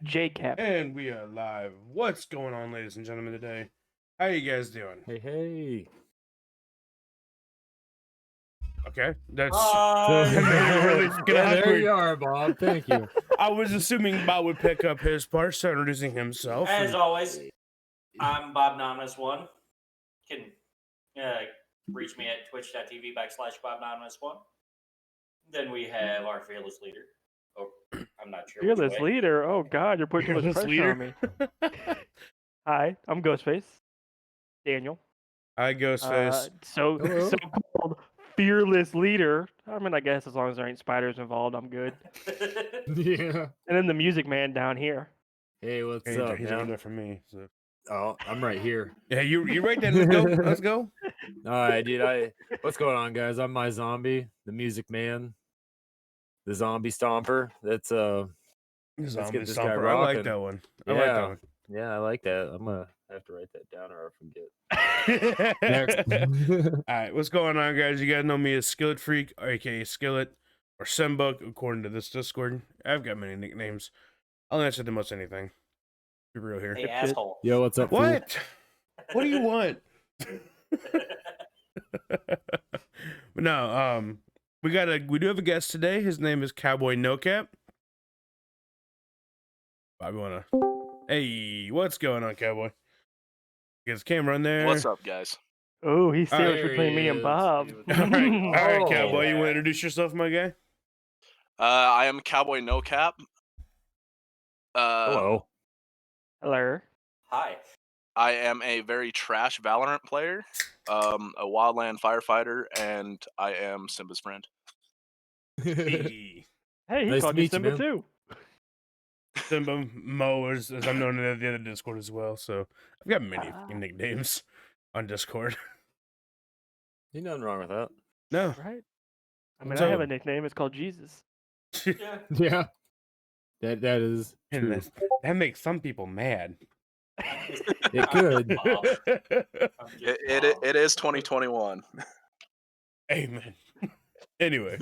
J-Cap. And we are live. What's going on, ladies and gentlemen, today? How you guys doing? Hey. Okay, that's Hi. There you are, Bob. Thank you. I was assuming Bob would pick up his part, start introducing himself. As always, I'm Bob Nominus1. You can reach me at twitch.tv/BobNominus1. Then we have our fearless leader. Oh, I'm not sure. Fearless leader? Oh, God, you're putting too much pressure on me. Hi, I'm Ghostface. Daniel. Hi, Ghostface. So-called fearless leader. I mean, I guess as long as there ain't spiders involved, I'm good. Yeah. And then the music man down here. Hey, what's He's up, right man? there for me. So. Oh, I'm right here. Yeah, you right there. Let's go. Let's go. All right, dude. What's going on, guys? I'm my zombie, the music man, the zombie stomper. Let's Zombie get this guy Stomper. I like rocking. that one. Yeah. I like that one. Yeah, I like that. I'm gonna have to write that down or I forget. Next. All right, what's going on, guys? You guys know me as Skillet Freak, aka Skillet, or Sembuk, according to this Discord. I've got many nicknames. I'll answer to most anything. Be real here. Hey, asshole. Yo, what's up? What? What do you want? But no, we do have a guest today. His name is CowboyNoKap. Bobby wanna. Hey, what's going on, Cowboy? Get his camera in there. What's up, guys? Oh, he's serious There between he me and is. Bob. All right, Oh. Cowboy. You want to introduce yourself, my guy? I am CowboyNoKap. Hello. Hello. Hi. I am a very trash Valorant player, a wildland firefighter, and I am Simba's friend. Hey. Hey, he Nice called to you meet you, Simba man. too. Simba Mo, as I'm known in the other Discord as well. So I've got many nicknames on Discord. Ain't nothing wrong with that. No. Right? I mean, So- I have a nickname. It's called Jesus. Yeah. Yeah. That is And true. that makes some people mad. It could. It is 2021. Amen. Anyway.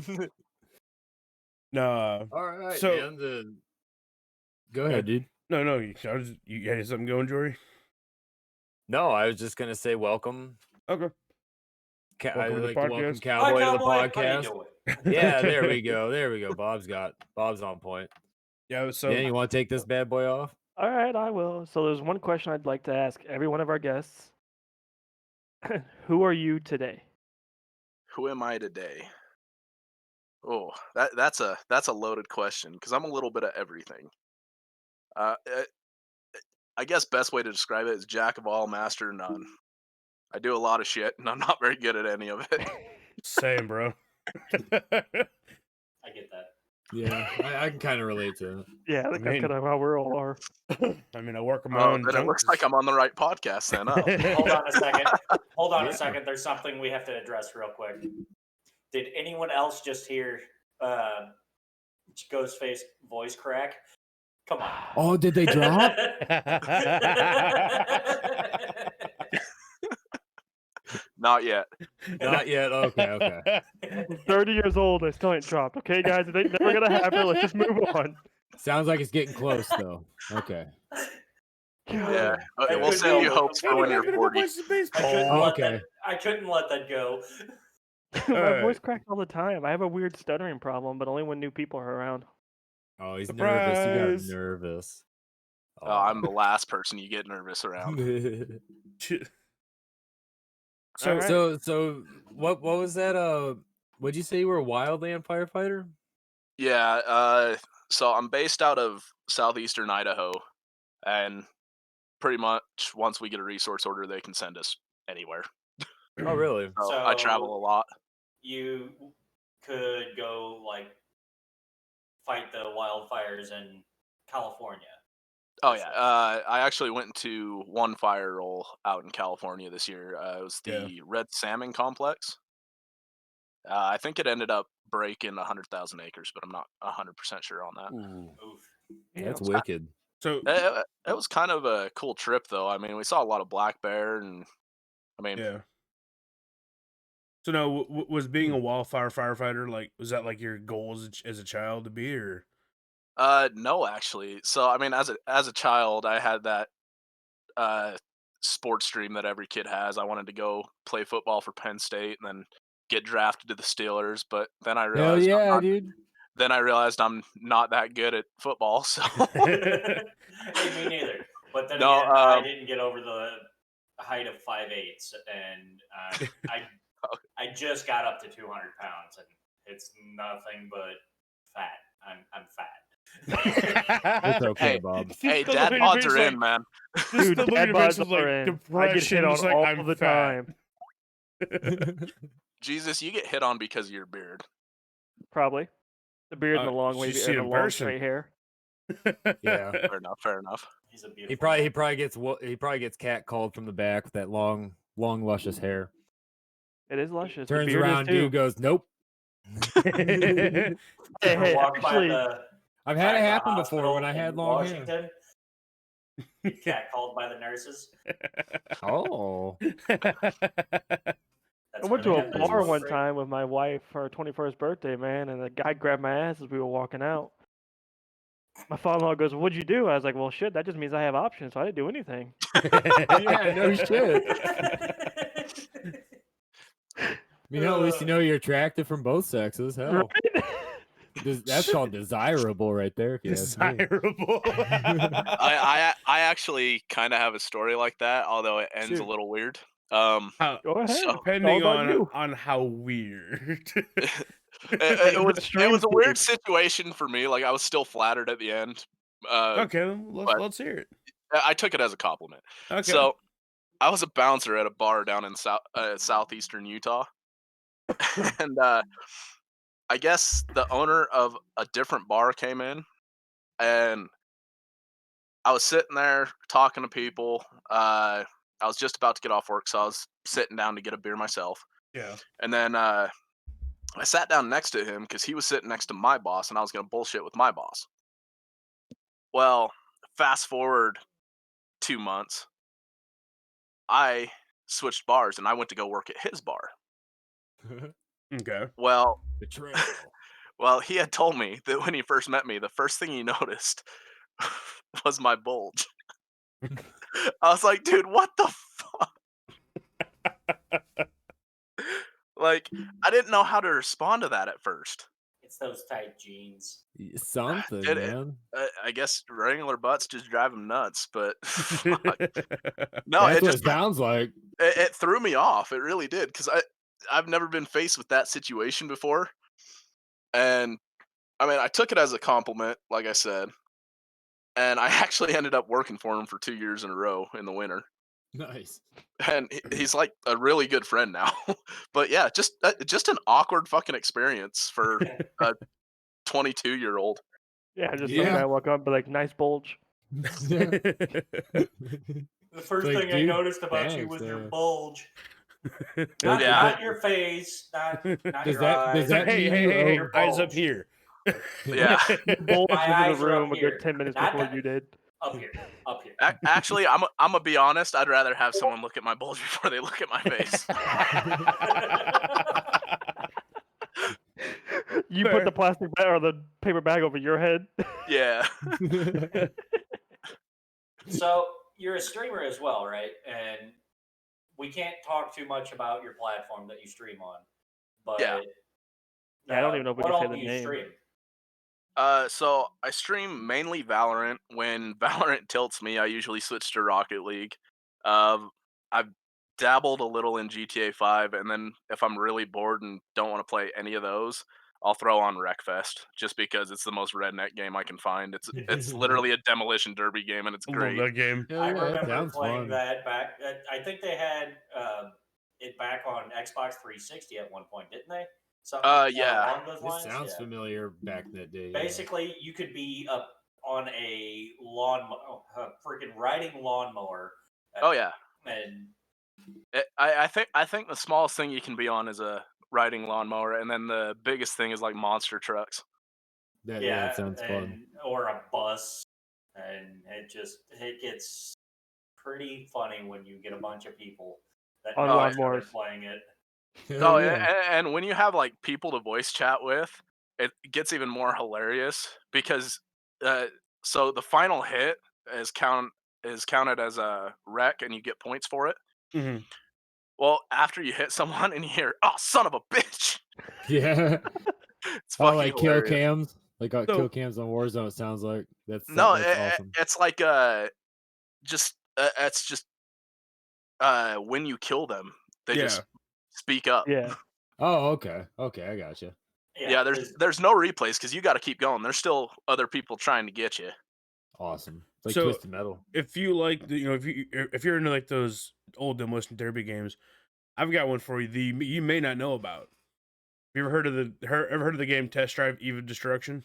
No. All right, So- man. Go ahead, dude. No. You had something going, Jory? No, I was just gonna say welcome. Okay. I Welcome to the like to welcome podcast. Cowboy to the Cowboy. How you podcast. doing? Yeah, there we go. Bob's on point. Yeah, so Dan, you want to take this bad boy off? All right, I will. So there's one question I'd like to ask every one of our guests. Who are you today? Who am I today? Oh, that's a loaded question because I'm a little bit of everything. I guess best way to describe it is jack of all, master of none. I do a lot of shit, and I'm not very good at any of it. same, bro. I get that. Yeah, I can kind of relate to it. Yeah, I think mean- that's kind of how we all are. I mean, I work on my own. Then it looks junk. like I'm on the right podcast then. Oh. Hold on a second. Hold on Yeah. a second. There's something we have to address real quick. Did anyone else just hear Ghostface voice crack? Come on. Oh, did they drop? Not yet. Not yet. Okay. I'm 30 years old. I still ain't dropped. Okay, guys, it ain't never gonna happen. Let's just move on. Sounds like it's getting close though. Okay. Yeah. I We'll could send go you with hopes the for when you're fucking 40. Okay. I couldn't let that go. My Alright. voice cracks all the time. I have a weird stuttering problem, but only when new people are around. Oh, he's Surprise! nervous. He got nervous. Oh, I'm the last person you get nervous around. So, Alright. so what was that? What'd you say you were a wildland firefighter? Yeah, so I'm based out of southeastern Idaho, and pretty much once we get a resource order, they can send us anywhere. Oh, really? So I travel a lot. You could go like fight the wildfires in California. Oh yeah, I actually went into one fire roll out in California this year. It was the Red Salmon Complex. I think it ended up breaking 100,000 acres, but I'm not 100% sure on that. Oof. That's Damn. wicked. so It was kind of a cool trip, though. I mean, we saw a lot of black bear, and I mean, yeah. So no, was being a wildfire firefighter was that like your goal as a child to be, or? No, actually. So, I mean, as a child, I had that uh sports dream that every kid has. I wanted to go play football for Penn State and then get drafted to the Steelers, but then I Hell realized yeah, dude. I'm not that good at football. So Hey, me neither. But then no, again, I didn't get over the height of 5'8", and I just got up to 200 pounds, and it's nothing but fat. I'm fat. It's okay, hey, Bob. Just hey, the look dad on your bods face, are like, in, man. just Dude, the look on dad your face bods was are like in. I get hit depression. on Just like, all I'm the fat. time. Jesus, you get hit on because of your beard. Probably. The beard and the long You wavy see and the in long person. straight hair. Yeah. Fair enough. Fair enough. He's a beautiful. He probably gets catcalled from the back with that long luscious hair. It is luscious. The Turns beard is around, too. dude goes, nope. Hey, Ever hey, walk by actually, the I've had it by the happen before when hospital I had in long hair. Washington? Get catcalled by the nurses. Oh. I That's went where to they a got this bar one one break. time with my wife for her 21st birthday, man, and the guy grabbed my ass as we were walking out. My father-in-law goes, "What'd you do?" I was like, "Well, shit, that just means I have options, so I didn't do anything." Yeah, no shit. At least you know you're attracted from both sexes. Hell, Right? that's called desirable right there, if you ask me. Desirable. I actually kind of have a story like that, although it ends a Shoot. little weird. How- Go ahead. So It's all depending about you. on how weird. it was Extreme a weird weird. situation for me. Like I was still flattered at the end. Okay, But let's hear it. I took it as a compliment. Okay. So I was a bouncer at a bar down in southeastern Utah, and I guess the owner of a different bar came in, and I was sitting there talking to people. I was just about to get off work, so I was sitting down to get a beer myself. Yeah. And then I sat down next to him because he was sitting next to my boss, and I was going to bullshit with my boss. Well, fast forward 2 months, I switched bars and I went to go work at his bar. Okay. Well, Betrayal. well, he had told me that when he first met me, the first thing he noticed was my bulge. I was like, dude, what the fuck? Like, I didn't know how to respond to that at first. It's those tight jeans. Something, Did it? man. I guess regular butts just drive him nuts, but fuck. No, That's it what just it sounds like. it threw me off. It really did because I've never been faced with that situation before, and I mean I took it as a compliment, like I said, and I actually ended up working for him for 2 years in a row in the winter, Nice. and he's like a really good friend now. But yeah, just an awkward fucking experience for a 22-year-old. Yeah, just Yeah. some guy walk up and be like, "Nice bulge." Yeah. The first like, thing I dude, noticed about you thanks, was your man. bulge. Does Not, Yeah. not your face, not Does your that- eyes. does that hey, mean hey, you hey, hey, your eyes up bulge. here. Yeah. Your bulge My was in the eyes are up room a here. good 10 minutes Not before that- you did. Up here, up here. Actually, I'm gonna be honest. I'd rather have someone look at my bulge before they look at my face. You Fair. put the plastic bag or the paper bag over your head. Yeah. So you're a streamer as well, right? And we can't talk too much about your platform that you stream on, but Yeah. Yeah, I don't even know if we what can say all the do you name. stream? So I stream mainly Valorant. When Valorant tilts me, I usually switch to Rocket League. I've dabbled a little in GTA 5, and then if I'm really bored and don't want to play any of those, I'll throw on Wreckfest just because it's the most redneck game I can find. It's literally a demolition derby game, and it's I love great. that game. Hell I yeah, that remember sounds playing fun. that back. I think they had it back on Xbox 360 at one point, didn't they? Something Yeah. along those This lines. sounds Yeah. familiar back in that day. Yeah. Basically, you could be up on a freaking riding lawnmower. Oh yeah. And I think the smallest thing you can be on is a riding lawnmower, and then the biggest thing is like monster trucks. Yeah, that sounds fun. or a bus, and it gets pretty funny when you get a bunch of people that On know each other lawnmowers. playing it. Hell Oh, yeah. and when you have like people to voice chat with, it gets even more hilarious because so the final hit is counted as a wreck, and you get points for it. Mm-hmm. Well, after you hit someone and you hear, "Oh, son of a bitch!" Yeah. It's Oh, fucking like kill hilarious. cams, like So- kill cams on Warzone. It sounds like No, that's awesome. it's like it's just when you kill them, they just speak up. Yeah. Oh, okay, I gotcha. Yeah, there's no replays because you got to keep going. There's still other people trying to get you. Awesome. It's like So- Twisted Metal. If you like, if you're into like those old Demolition Derby games, I've got one for you. You may not know about. Have you ever heard of the game Test Drive Eve of Destruction?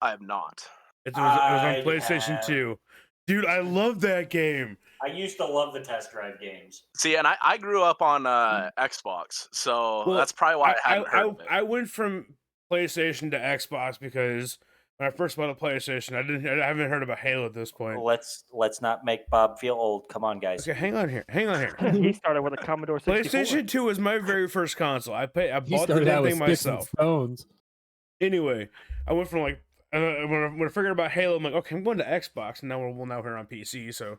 I have not. It was on I PlayStation have. 2. Dude, I love that game. I used to love the test drive games. See, and I grew up on Xbox, so Well, that's probably why I hadn't heard of it. I went from PlayStation to Xbox because when I first bought a PlayStation, I haven't heard about Halo at this point. Let's not make Bob feel old. Come on, guys. Okay, hang on here. He started with a Commodore 64. PlayStation 2 was my very first console. I He bought the started damn out with thing sticks and myself. stones. Anyway, I went from like when I figured about Halo, I'm like, okay, I'm going to Xbox, and now we're on PC. So,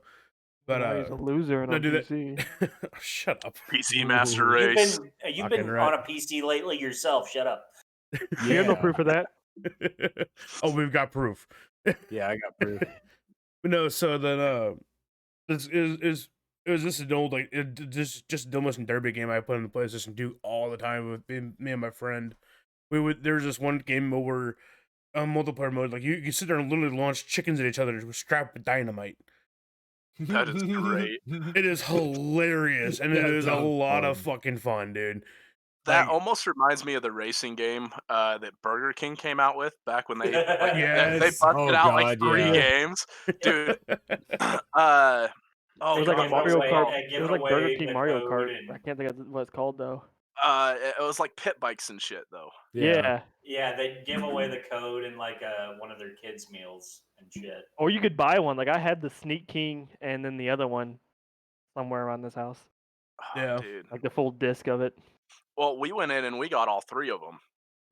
but Now he's a loser and no, on do that- PC. shut up. PC Master Ooh. Race. You've Fucking been right. on a PC lately yourself. Shut up. You have no proof of that. Oh, we've got proof. Yeah, I got proof. But no, so then it was just an old just Demolition Derby game I put on the PlayStation 2 all the time with me and my friend. There was this one game mode where multiplayer mode, like you sit there and literally launch chickens at each other strapped with dynamite. That is great. It is hilarious, and it That is a sounds lot of fun. fucking fun, dude. That Like- almost reminds me of the racing game that Burger King came out with back when they Yes. they busted Oh, out like God, 3 yeah. games, dude. It was like a Give Mario away- Kart. give It was like away Burger the King Mario code Kart. and- I can't think of what it's called though. It was like pit bikes and shit though. Yeah. Yeah, they give away the code in like one of their kids' meals and shit. Or you could buy one. Like I had the Sneak King and then the other one somewhere around this house. Oh, Yeah. dude. Like the full disc of it. Well, we went in and we got all 3 of them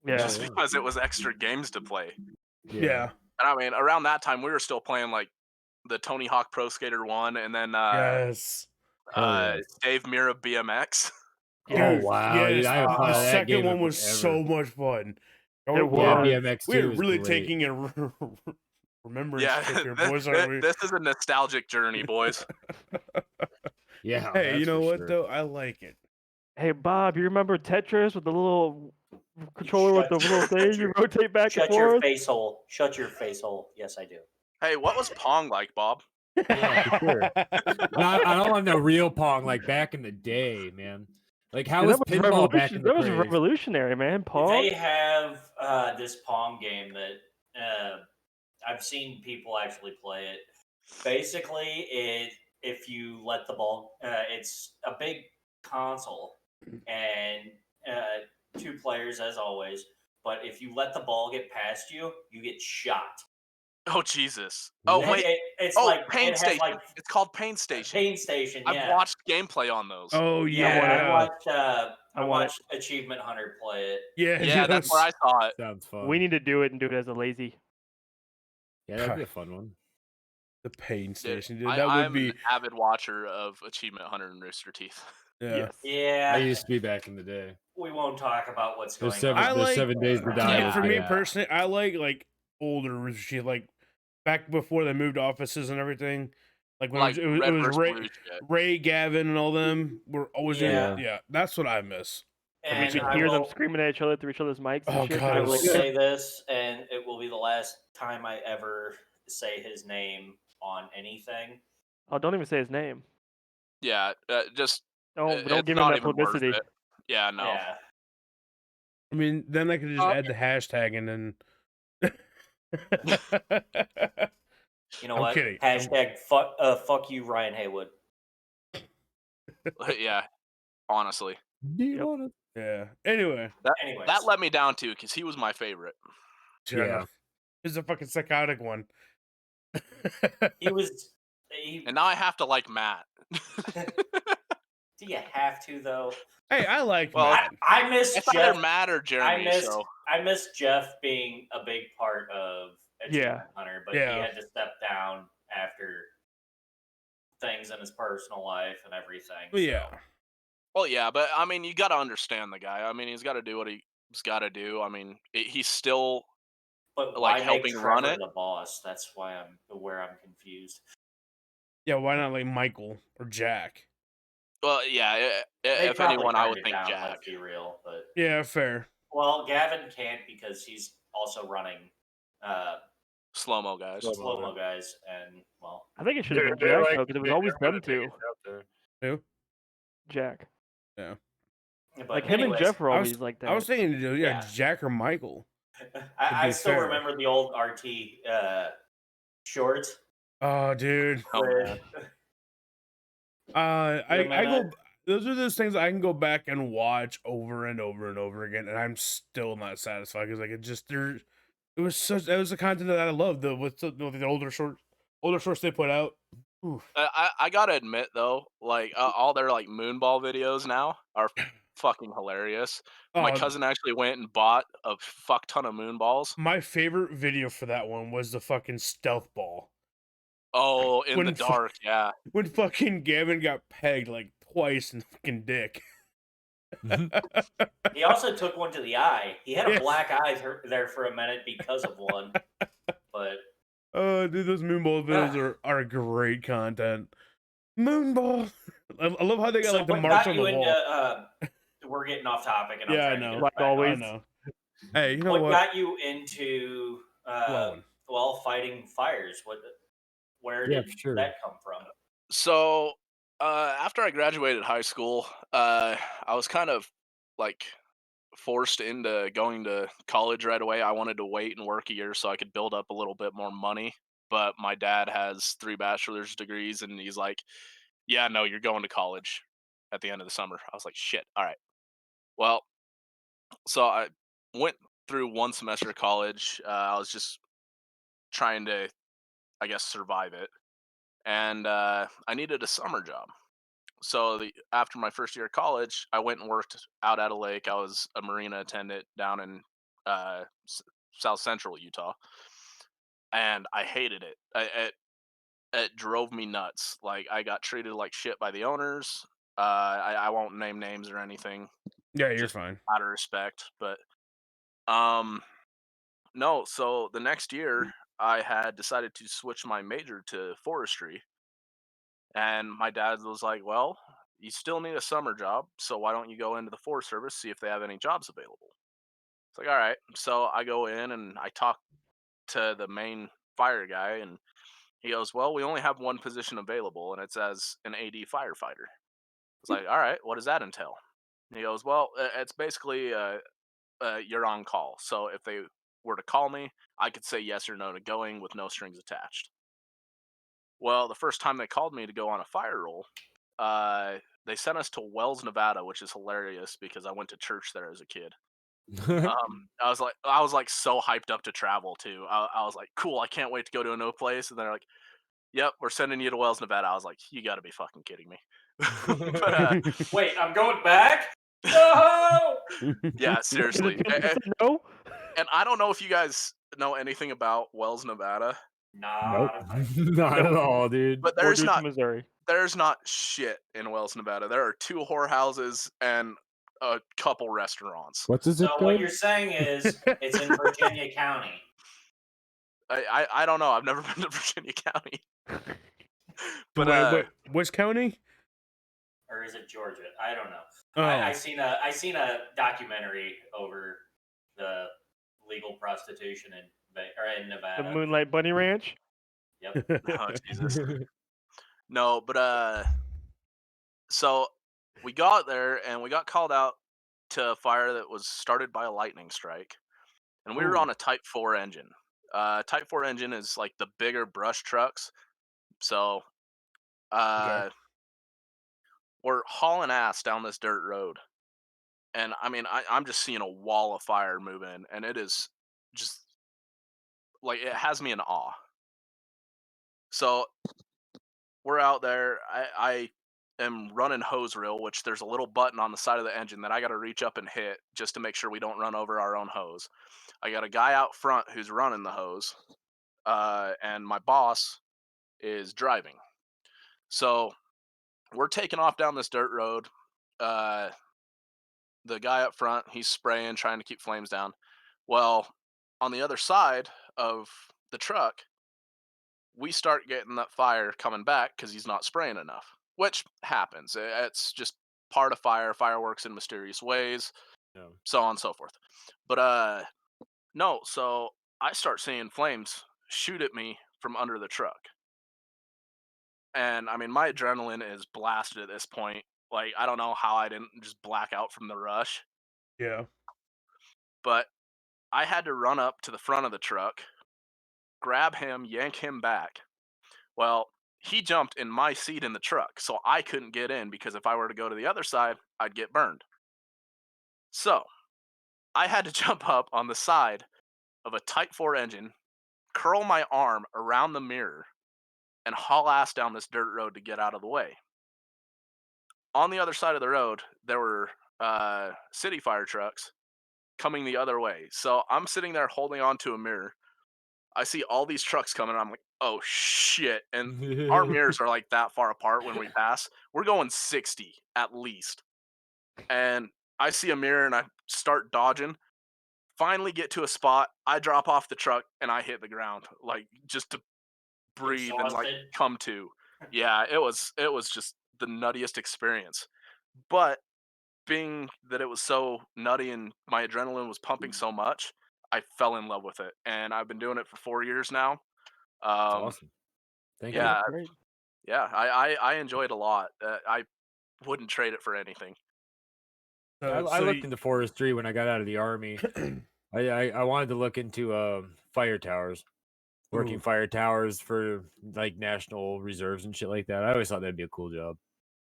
Yeah. just because it was extra games to play. Yeah. And I mean, around that time, we were still playing like the Tony Hawk Pro Skater 1, and then Yes. Hell yes. Dave Mirra BMX. Oh Dude, wow, dude, yes. I haven't The played that second game one in was so forever. much fun. It Yeah, was. BMX We're 2 is really great. taking a remembrance Yeah, trip here, boys, aren't we? this is a nostalgic journey, boys. Yeah. Hey, that's you know for what sure. though? I like it. Hey Bob, you remember Tetris with the little controller with the Shut- little thing you rotate back and Shut your forth? face hole. Shut your face hole. Yes, I do. Hey, what was Pong like, Bob? Yeah, for sure. I don't want no real Pong like back in the day, man. Like how Dude, was pinball back in the that was craze? revolutionary, man. They Pong. have this Pong game that I've seen people actually play it. Basically, if you let the ball, it's a big console and 2 players as always. But if you let the ball get past you, you get shot. Oh Jesus! Oh What? wait! It's Oh, like Pain it has Station. like It's called Pain Station. Pain Station. Yeah. I've watched gameplay on those. Oh Yeah, yeah. I watched Achievement Hunter play it. Yeah, Yeah, that's where I saw it. Sounds fun. We need to do it and do it as a lazy. Yeah, that'd be a fun one. the pain Dude, station, dude. That would I'm be an avid watcher of Achievement Hunter and Rooster Teeth. yeah. Yes. Yeah, I used to be back in the day. we won't talk about what's Those going seven, on. those like- 7 days to die. Yeah, was For me great. personally, I like older Rooster Teeth, like back before they moved offices and everything. Like when Like it was Red versus Ray, Blue shit. Ray, Gavin, and all them were always Yeah. in. Yeah, that's what I miss. And And we could I hear them will- screaming at each other through each other's mics. And Oh, shit. God, I it will was Like, say this, and it will be the last time I ever say his name on anything. oh, don't even say his name. Yeah, just Don't it's give him not that even worth publicity. it. Yeah, no. Yeah. I mean, then I could just add the hashtag and then. You know I'm what? kidding. Hashtag fuck you, Ryan Haywood. Yeah, honestly, Do you Yep. wanna- Yeah. Anyway, Anyways, that let me down too because he was my favorite. Yeah. he's a fucking psychotic one. he was. He, And now I have to like Matt. do you have to though? Hey, I like Well, Matt. I miss It's Jeff. either Matt or Jeremy. I miss So I miss Jeff being a big part of Yeah. hunter, but Yeah. he had to step down after things in his personal life and everything. Well, so. yeah. Well, yeah, but I mean, you got to understand the guy. I mean, he's got to do what he's got to do. I mean, he's still But like why helping make run Trevor it. the boss? That's why I'm confused. Yeah, why not like Michael or Jack? Well, yeah, They if probably anyone, I turned would it think down. Jack. Let's be real, but Yeah, fair. well, Gavin can't because he's also running Slow-mo guys. slow-mo guys, and well, I think it should have been Jack though, because it was always them two. Who? Jack. Yeah. but Like him and anyways, Jeff were I always was like that. I was thinking to do Yeah. Jack or Michael. I be still fair. remember the old RT shorts. Oh, dude. Oh, with- man. I go. Those are those things I can go back and watch over and over and over again, and I'm still not satisfied because like it was the content that I loved. The older shorts they put out. Oof. I gotta admit though, like all their like moonball videos now are fucking hilarious. My Oh, cousin actually went and bought a fuck ton of moonballs. my favorite video for that one was the fucking stealth ball. Oh, in the When fu- dark, yeah. When fucking Gavin got pegged like twice in the fucking dick. He also took one to the eye. He had a Yes. black eye there for a minute because of one. But Oh, dude, those moonball videos are great content. Moonball. I love how they got so like the what marks got on the you wall. into? We're getting off topic, and I'm Yeah, I trying to know. get us Like back always. I know. Hey, you know what what? got you into Blowing. fighting fires? Where Yeah, did for sure. that come from? So after I graduated high school, I was kind of like forced into going to college right away. I wanted to wait and work a year so I could build up a little bit more money. But my dad has 3 bachelor's degrees, and he's like, "Yeah, no, you're going to college at the end of the summer." I was like, "Shit, all right." Well, so I went through 1 semester of college. I was just trying to, I guess, survive it, and I needed a summer job. So after my first year of college, I went and worked out at a lake. I was a marina attendant down in South Central Utah, and I hated it. It drove me nuts. Like I got treated like shit by the owners. I won't name names or anything, Yeah, you're just fine. out of respect. But no. So the next year, I had decided to switch my major to forestry, and my dad was like, "Well, you still need a summer job, so why don't you go into the Forest Service, see if they have any jobs available?" It's like, all right. So I go in and I talk to the main fire guy, and he goes, "Well, we only have 1 position available, and it's as an AD firefighter." It's like, all right, what does that entail? And he goes, "Well, it's basically you're on call. So if they were to call me, I could say yes or no to going with no strings attached." Well, the first time they called me to go on a fire roll, they sent us to Wells, Nevada, which is hilarious because I went to church there as a kid. I was like so hyped up to travel too. I was like, cool, I can't wait to go to a new place. And they're like, "Yep, we're sending you to Wells, Nevada." I was like, you got to be fucking kidding me. But Wait, I'm going back. No. yeah, seriously. Is it just a no? And I don't know if you guys know anything about Wells, Nevada, Nope. Nah. Not at all, dude. but Border to Missouri. there's not shit in Wells, Nevada. There are 2 whorehouses and a couple restaurants. What's the zip So what code? you're saying is it's in Virginia County. I don't know. I've never been to Virginia County. But Wait, which county? Or is it Georgia? I don't know. Oh, I seen a documentary over the legal prostitution in The Nevada. Moonlight Bunny Ranch. Yep. oh Jesus. No, but so we got there and we got called out to a fire that was started by a lightning strike, and we were Ooh. on a Type 4 engine. Type 4 engine is like the bigger brush trucks. So we're hauling ass down this dirt road, and I mean I'm just seeing a wall of fire moving, and it is just like it has me in awe. So we're out there. I am running hose reel, which there's a little button on the side of the engine that I got to reach up and hit just to make sure we don't run over our own hose. I got a guy out front who's running the hose, and my boss is driving. So we're taking off down this dirt road. The guy up front, he's spraying, trying to keep flames down. Well, on the other side of the truck, we start getting that fire coming back because he's not spraying enough, which happens. It's just part of fire. Fire works in mysterious ways, so on and so forth. But no, so I start seeing flames shoot at me from under the truck. And I mean, my adrenaline is blasted at this point. Like, I don't know how I didn't just black out from the rush, Yeah. but I had to run up to the front of the truck, grab him, yank him back. Well, he jumped in my seat in the truck, so I couldn't get in because if I were to go to the other side, I'd get burned. So I had to jump up on the side of a Type 4 engine, curl my arm around the mirror, and haul ass down this dirt road to get out of the way. On the other side of the road, there were city fire trucks coming the other way. So I'm sitting there holding on to a mirror. I see all these trucks coming. And I'm like, oh shit. And our mirrors are like that far apart when we pass. We're going 60 at least. And I see a mirror and I start dodging. Finally get to a spot. I drop off the truck and I hit the ground, like just to breathe and like Exhausted. come to. Yeah, it was just the nuttiest experience. But being that it was so nutty and my adrenaline was pumping so much, I fell in love with it, and I've been doing it for 4 years now. That's awesome. Thank you. Yeah, Great. yeah, I enjoy it a lot. I wouldn't trade it for anything. I looked into forestry when I got out of the army. I wanted to look into fire towers, working Ooh. fire towers for like national reserves and shit like that. I always thought that'd be a cool job.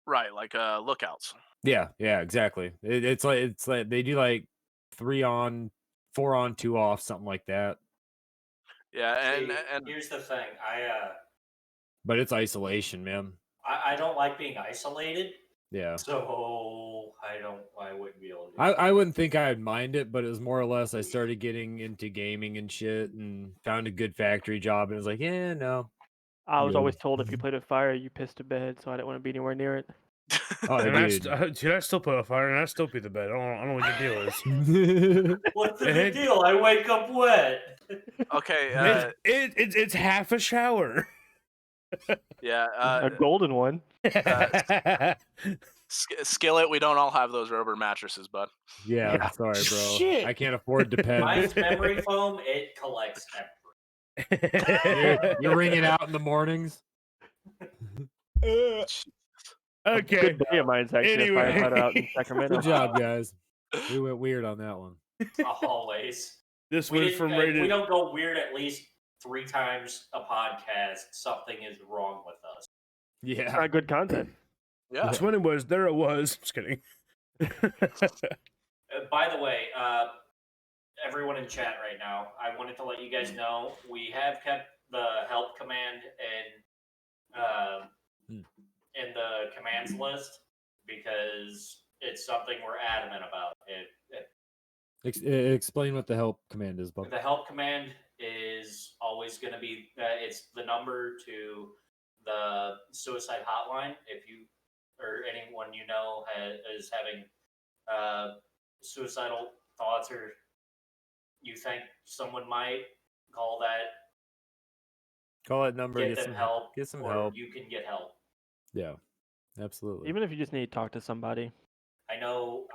Right, like lookouts. Yeah, exactly. It's like they do like 3 on, 4 on, 2 off, something like that. Yeah, See, and here's the thing. But it's isolation, man. I don't like being isolated, Yeah. so I wouldn't be able to do I wouldn't think I'd mind it, but it was more or less I started getting into gaming and shit and found a good factory job and it was like, yeah, no. I was Good. always told if you played with fire, you pissed to bed, so I didn't want to be anywhere near it. Oh, And dude. I still put a fire and I still pee the bed. I don't know what your deal is. What's the big deal? I wake up wet. okay, It's half a shower. yeah, A golden one. Skillet. We don't all have those rubber mattresses, bud. Yeah, sorry, bro. Shit. I can't afford to Mine's pen. memory foam. It collects temperature. You're ringing out in the mornings. Okay. Good buddy of mine's actually Anyway. a firefighter out in Sacramento. Good job, guys. We went weird on that one. Always. This We was didn't- from we rated. don't go weird at least 3 times a podcast. Something is wrong with us. It's Yeah. not good content. Yeah. It's when it was. There it was. Just kidding. By the way, everyone in chat right now, I wanted to let you guys know we have kept the help command in the commands list because it's something we're adamant about. Explain what the help command is, Bob. The help command is always going to be it's the number to the suicide hotline. If you or anyone you know is having suicidal thoughts or you think someone might, call Call that number. get them help. Get some or help. You can get help. Yeah, absolutely. Even if you just need to talk to somebody. I know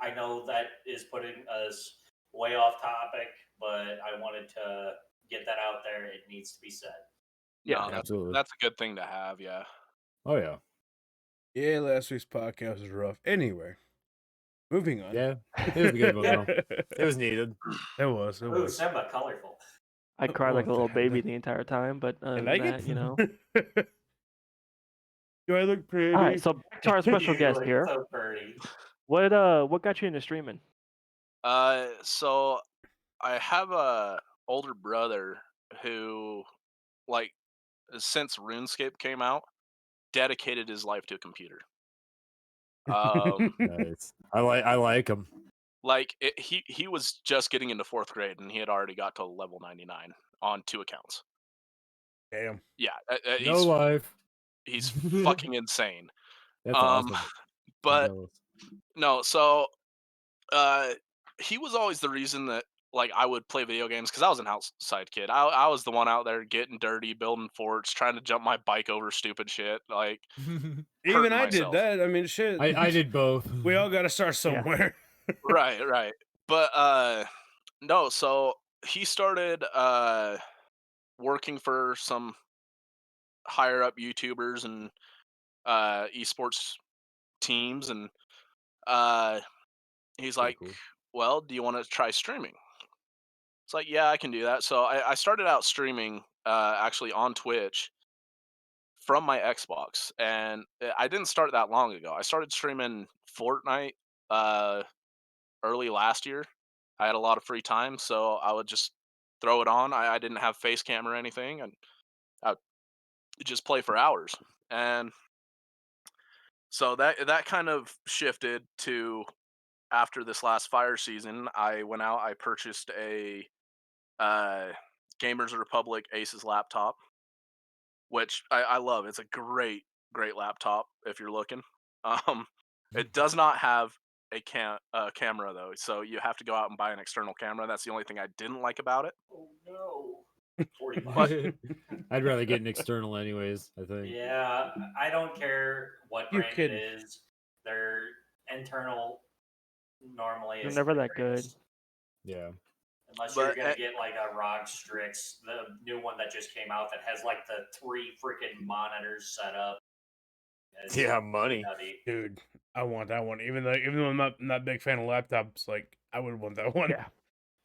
that is putting us way off topic, but I wanted to get that out there. It needs to be said. Yeah, No, absolutely. That's a good thing to have. Yeah. Oh yeah. Yeah, last week's podcast was rough. Anyway, moving on. Yeah, it was a good one though. It was needed. It was. Ooh, Simba, colorful. I cried like a Oh, little God. baby the entire time, but other You than like that, it? you know. Do I look pretty? All right, so back to our special You guest look here. So pretty. What got you into streaming? So I have a older brother who, like, since RuneScape came out, dedicated his life to a computer. Nice. I like him. Like he was just getting into 4th grade and he had already got to level 99 on 2 accounts. Damn. Yeah, No life. he's fucking insane. That's awesome. But no, so he was always the reason that like I would play video games because I was an outside kid. I was the one out there getting dirty, building forts, trying to jump my bike over stupid shit. Like Even I myself. did that. I mean, shit. I did both. We all got to start somewhere. Right. But no, so he started working for some higher up YouTubers and esports teams, and he's Pretty like, cool. well, do you want to try streaming? It's like, yeah, I can do that. So I started out streaming actually on Twitch from my Xbox, and I didn't start that long ago. I started streaming Fortnite uh, early last year. I had a lot of free time, so I would just throw it on. I didn't have face cam or anything, and I would just play for hours. And so that kind of shifted to after this last fire season. I went out, I purchased a uh, Gamers Republic Aces laptop, which I love. It's a great laptop if you're looking. It does not have a camera though, so you have to go out and buy an external camera. That's the only thing I didn't like about it. Oh no. $40. But I'd rather get an external anyways, I think. Yeah, I don't care what You brand it kidding. is. Their internal normally They're is never the that good. greatest. Yeah. Unless you're But, gonna get like a ROG Strix, the new one that just came out that has like the 3 freaking monitors set up. It's Yeah, money. nutty. Dude, I want that one. Even though I'm not a big fan of laptops, like I would want that one. Yeah.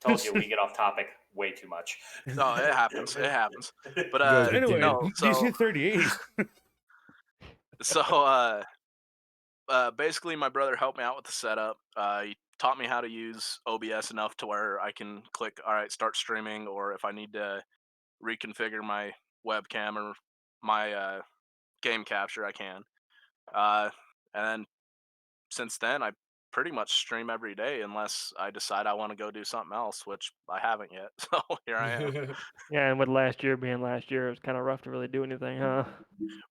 Told you we get off topic way too much. no, it happens. It happens. But Guys, So anyway, no, so DC-38. basically, my brother helped me out with the setup. He taught me how to use OBS enough to where I can click, all right, start streaming, or if I need to reconfigure my webcam or my game capture, I can. And then since then, I pretty much stream every day unless I decide I want to go do something else, which I haven't yet. So here I am. Yeah, and with last year being last year, it was kind of rough to really do anything, huh?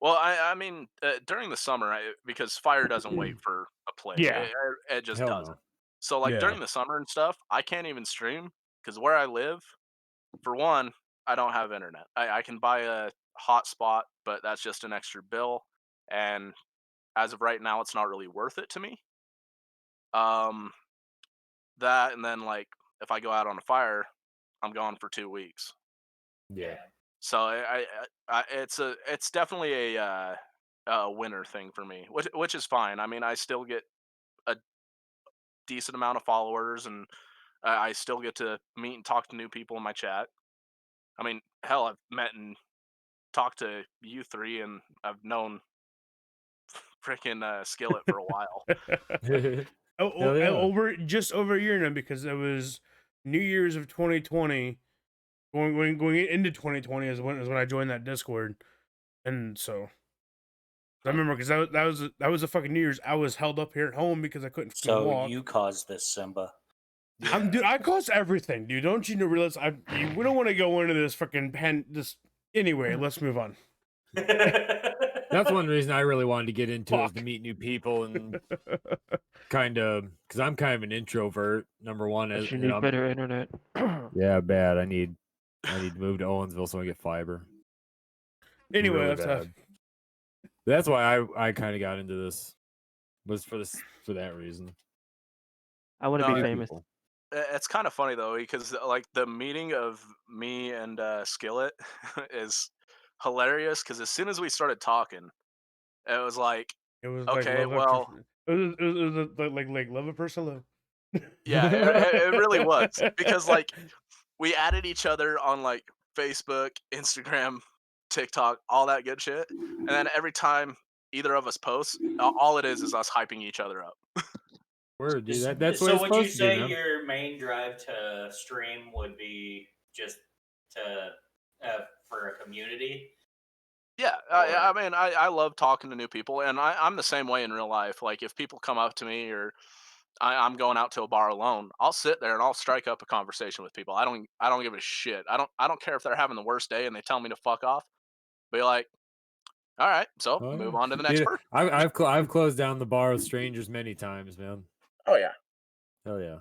Well, I mean, during the summer, because fire doesn't wait for a plague. Yeah. It just Hell doesn't. no. So, like, Yeah. during the summer and stuff, I can't even stream because where I live, for one, I don't have internet. I can buy a hotspot, but that's just an extra bill. And as of right now, it's not really worth it to me. That, and then, like, if I go out on a fire, I'm gone for 2 weeks. Yeah. So it's definitely a winter thing for me, which is fine. I mean, I still get a decent amount of followers, and I still get to meet and talk to new people in my chat. I mean, hell, I've met and talked to you three, and I've known freaking Skillet for a while. Hell yeah. Just over a year now, because it was New Year's of 2020, going into 2020 is when I joined that Discord, and so I remember because that was a fucking New Year's. I was held up here at home because I couldn't fucking So walk. you caused this, Simba. Dude, I caused everything, dude. Don't you realize? We don't want to go into this fucking anyway. Let's move on. That's one reason I really wanted to get into it, is to meet new people and kind of, because I'm kind of an introvert. Number one, But is you need better internet. yeah, bad. I need to move to Owensville so I get fiber. Anyway, Really that's bad. That's why I kind of got into this, was for that reason. I want to No, be yeah. famous. It's kind of funny though, because like the meeting of me and Skillet is hilarious. Because as soon as we started talking, it was like, it was okay, like well, it was like love a person love. yeah, it really was, because like we added each other on like Facebook, Instagram, TikTok, all that good shit, and then every time either of us posts, all it is us hyping each other up. Word, dude. That's what So it's would you supposed to be, say man. your main drive to stream would be just to for a community? Yeah, Or- I mean, I love talking to new people, and I'm the same way in real life. Like, if people come up to me, or I'm going out to a bar alone, I'll sit there and I'll strike up a conversation with people. I don't give a shit. I don't care if they're having the worst day and they tell me to fuck off. be like, all right, so Oh, move yeah. on to the next Dude, person. I've closed down the bar with strangers many times, man. Oh yeah. Hell yeah.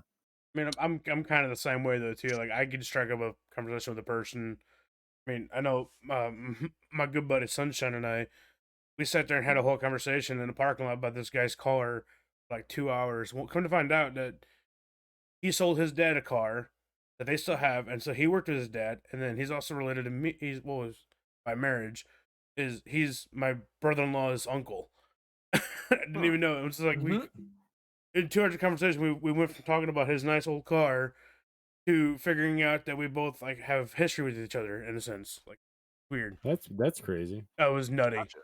I mean, I'm kind of the same way though too. Like I could strike up a conversation with a person. I mean, I know my good buddy Sunshine and I, we sat there and had a whole conversation in the parking lot about this guy's car, for like 2 hours. Well, come to find out that he sold his dad a car that they still have, and so he worked with his dad, and then he's also related to me. He's by marriage, he's my brother-in-law's uncle. I didn't even know. It was like we in 2 hours of conversation, we went from talking about his nice old car to figuring out that we both like have history with each other in a sense. Like weird. That's crazy. That was nutty. Gotcha.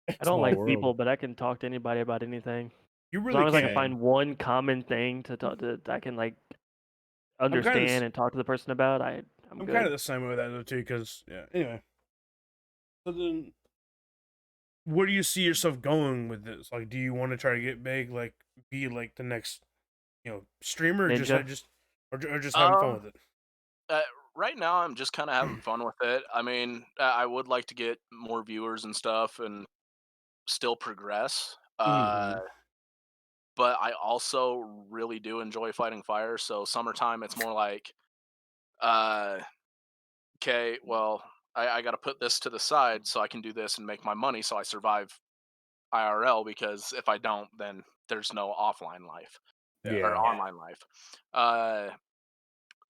I don't Small like world. people, but I can talk to anybody about anything. You As really long as I can. can find one common thing to talk to, I can like understand and talk to the person about. I'm good. kind of the same way with that though too, because yeah. Anyway, so then, where do you see yourself going with this? Like, do you want to try to get big, like be like the next, streamer, or Ninja? just having fun with it? Right now, I'm just kind of having fun with it. I mean, I would like to get more viewers and stuff, and still progress. Mhm. But I also really do enjoy fighting fire. So summertime, it's more like, okay, well, I got to put this to the side so I can do this and make my money so I survive IRL, because if I don't, then there's no offline life or Yeah. online life.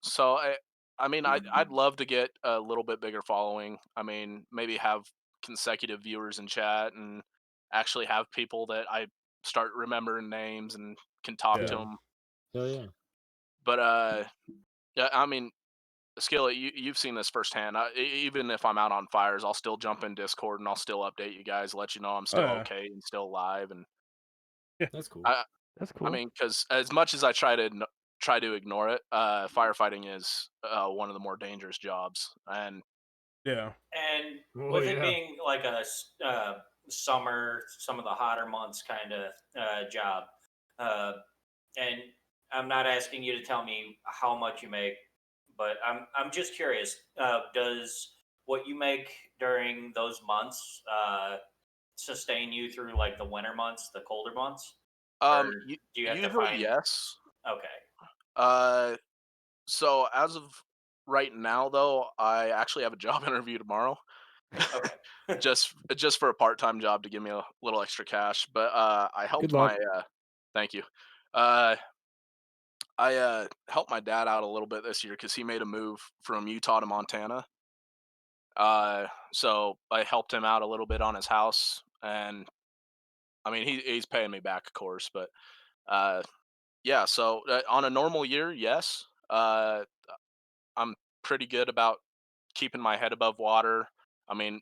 So I mean, I'd love to get a little bit bigger following. I mean, maybe have consecutive viewers in chat and actually have people that I start remembering names and can talk to Yeah. them. Hell yeah. But yeah, I mean, Skillet, you've seen this firsthand. Even if I'm out on fires, I'll still jump in Discord and I'll still update you guys, let you know I'm still yeah. okay and still alive. And That's cool. That's I cool. mean, because as much as I try to ignore it, firefighting is one of the more dangerous jobs. And Yeah. And Oh, with it yeah. being like a summer, some of the hotter months kind of job, uh, and I'm not asking you to tell me how much you make, but I'm just curious. Does what you make during those months sustain you through like the winter months, the colder months, or do you have to usually find? yes. Okay. So as of right now, though, I actually have a job interview tomorrow. Okay. just for a part-time job to give me a little extra cash. But I helped Good luck. thank you. I helped my dad out a little bit this year because he made a move from Utah to Montana. So I helped him out a little bit on his house, and I mean he's paying me back, of course. But yeah, so on a normal year, yes, I'm pretty good about keeping my head above water. I mean,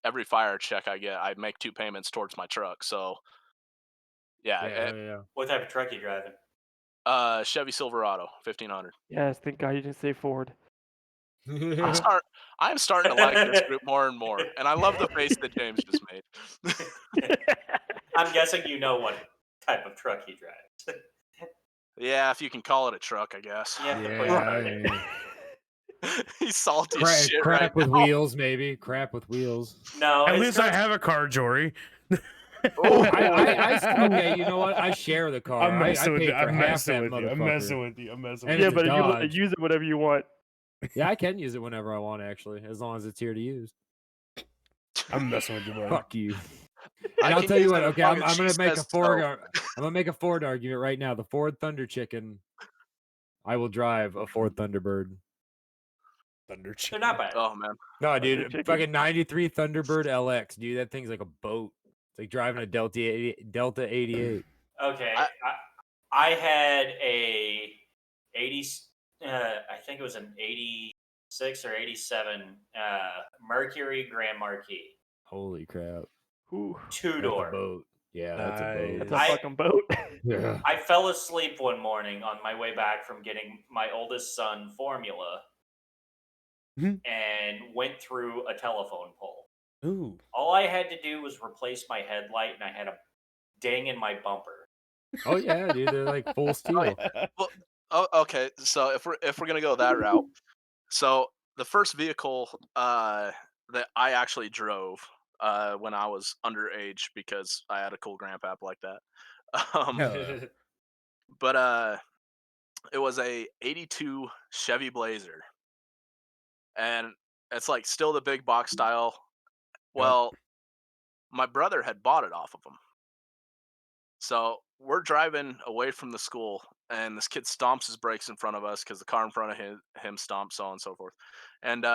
every fire check I get, I make 2 payments towards my truck. So yeah, Yeah. What type of truck you driving? Chevy Silverado 1500. Yes, thank God you didn't say Ford. I'm starting to like this group more and more, and I love the face that James just made. I'm guessing you know what type of truck he drives. Yeah, if you can call it a truck, I guess. You have to push Yeah, start I it. mean, He's salty as shit crap right with now. wheels, maybe. Crap with wheels. No, At it's least I have a car, Jory. I okay, you know what? I share the car. I'm I messing with paid you. for I'm half messing that with you. I'm motherfucker. messing with you. I'm messing with And Yeah, it's you. a but you Dodge. use it whatever you want. Yeah, I can use it whenever I want, actually, as long as it's here to use. I'm messing with you, bro. Fuck you. I And I'll can tell you use what. it as Okay, long I'm as she gonna make a says Ford. so. I'm gonna make a Ford argument right now. The Ford Thunder Chicken. I will drive a Ford Thunderbird. Thunder They're chicken. not bad. Oh man. No, Thunder dude, Chicken. fucking 93 Thunderbird LX, dude. That thing's like a boat. It's like driving a Delta 88. Okay, I- I had a 80. I think it was an 86 or 87 Mercury Grand Marquis. Holy crap! Ooh, That's a 2-door. boat. Yeah, that's a boat. that's a I- fucking boat. Yeah. I fell asleep one morning on my way back from getting my oldest son formula Mhm. and went through a telephone pole. Ooh. All I had to do was replace my headlight, and I had a ding in my bumper. Oh yeah, dude. They're like full steel. Well, okay. So if we're gonna go that route, so the first vehicle that I actually drove when I was underage because I had a cool grandpap like that. Um, Hell yeah. but it was a '82 Chevy Blazer, and it's like still the big box style. Well, my brother had bought it off of him. So we're driving away from the school, and this kid stomps his brakes in front of us because the car in front of him stomps, so on and so forth. And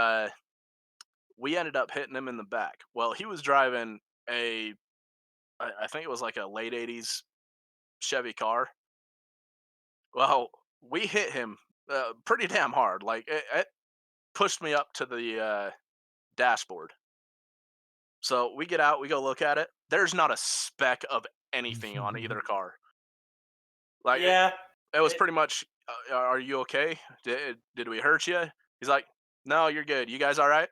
we ended up hitting him in the back. Well, he was driving I think it was like a late '80s Chevy car. Well, we hit him pretty damn hard. Like it pushed me up to the dashboard. So we get out, we go look at it. There's not a speck of anything on either car. Like Yeah. it was pretty much, are you okay? Did we hurt you? He's like, no, you're good. You guys all right?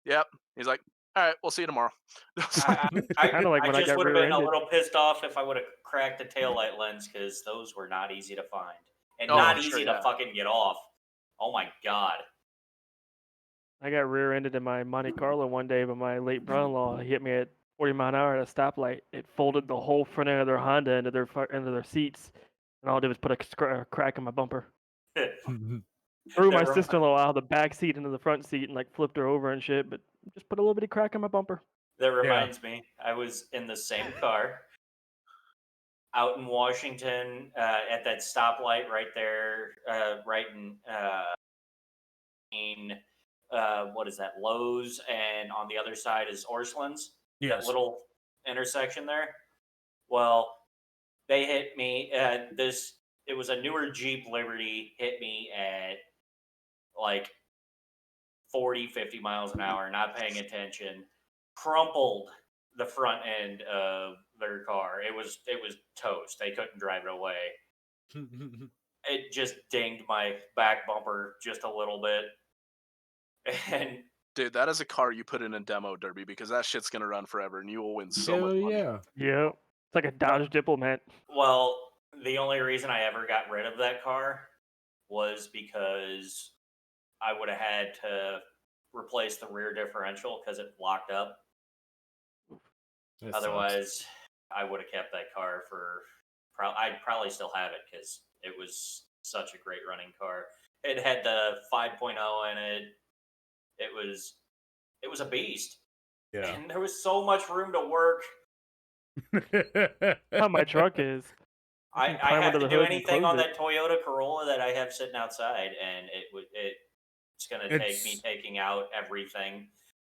Yep. He's like, all right, we'll see you tomorrow. Kind of like when I just got would have been a rear-ended. little pissed off if I would have cracked the taillight lens because those were not easy to find and Oh, not I'm easy sure, to yeah. fucking get off. Oh my god. I got rear-ended in my Monte Carlo one day, but my late brother-in-law hit me at 40 mile an hour at a stoplight. It folded the whole front end of their Honda into their seats, and all it did was put a crack in my bumper. Threw my That rem- sister-in-law out of the back seat into the front seat and like flipped her over and shit, but just put a little bitty crack in my bumper. That reminds me, I was in the same car out in Washington at that stoplight right there, right in what is that, Lowe's, and on the other side is Orscheln's. Yes. That little intersection there. Well, they hit me. It was a newer Jeep Liberty, hit me at like 40, 50 miles an hour, not paying attention, crumpled the front end of their car. It was toast. They couldn't drive it away. It just dinged my back bumper just a little bit. And Dude, that is a car you put in a demo derby because that shit's gonna run forever and you will win so much money. yeah. Yeah, it's like a Dodge Diplomat. well, the only reason I ever got rid of that car was because I would have had to replace the rear differential because it locked up. That sucks. Otherwise, I would have kept that car for. I'd probably still have it because it was such a great running car. It had the 5.0 in it. It was a beast. Yeah. And there was so much room to work. How my truck is. I can climb have under to the do hood and anything close on it. that Toyota Corolla that I have sitting outside, and it's going to take me It's- taking out everything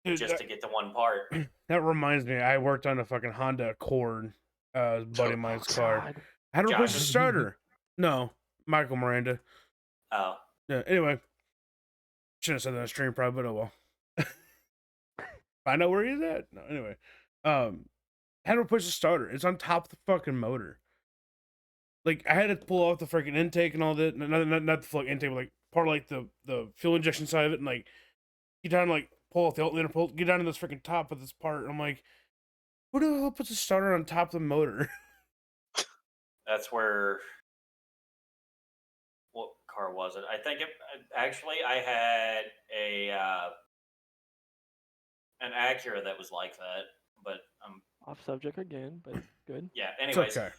Dude, just to get to one part. that reminds me, I worked on a fucking Honda Accord, buddy of mine's car. God. I had to replace the Josh's? starter. No, Michael Miranda. Oh, Yeah, anyway, shouldn't have said that on stream, probably, but oh well. I know where he's at. No, anyway, had to replace the starter. It's on top of the fucking motor. Like I had to pull off the freaking intake and all that. Not the full intake, but like part of like the fuel injection side of it, and like get down, like pull off the alternator, get down to this freaking top of this part. And I'm like, who the hell puts a starter on top of the motor? that's where. What car was it? I think actually I had an Acura that was like that, but Off subject again, but good. yeah. It's Anyways, okay.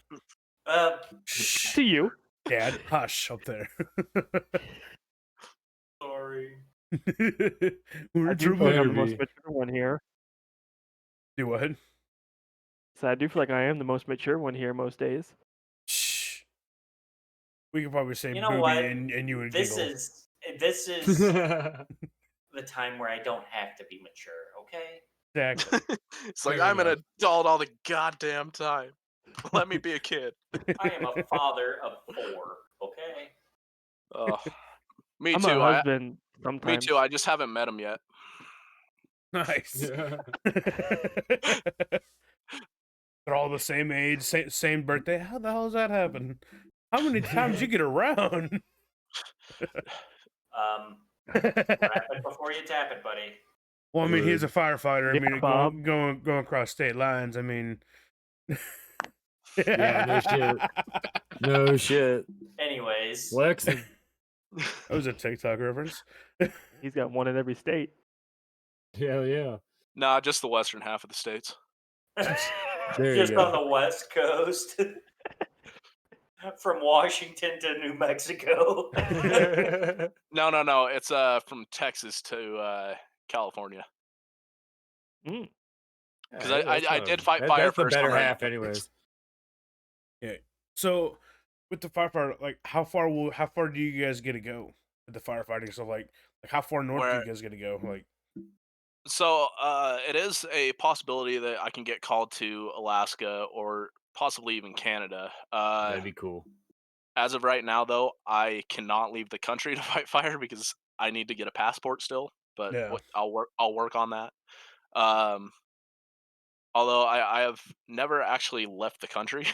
To you. Dad, hush up there. sorry. We're I do feel like I'm the most Maybe. mature one here. Do what? So I do feel like I am the most mature one here most days. Shh. We could probably say You know booby what? and you would This giggle. is the time where I don't have to be mature. Okay. Exactly. It's like Fair I'm an enough. adult all the goddamn time. Let me be a kid. I am a father of 4. Okay. Oh, me I'm too. a husband Me sometimes. too. I just haven't met him yet. Nice. Yeah. They're all the same age, same birthday. How the hell does that happen? How many times you get around? Wrap it before you tap it, buddy. Well, I mean, he's a firefighter. I Yeah, mean, Bob. going across state lines. I mean, Yeah, no shit. No shit. Anyways, Flexing. That was a TikTok reference. He's got one in every state. Hell yeah. Nah, just the western half of the states. There you Just go. on the West Coast. From Washington to New Mexico. No. It's from Texas to California. Mm. Because Yeah, I did fight fire that's the first on better our half, anyways. Yeah. So with the firefighter, like how far do you guys get to go with the firefighting stuff? Like how far north do you guys get to go? Like So it is a possibility that I can get called to Alaska or possibly even Canada. That'd be cool. As of right now, though, I cannot leave the country to fight fire because I need to get a passport still. But Yeah. I'll work on that. Um, although I have never actually left the country.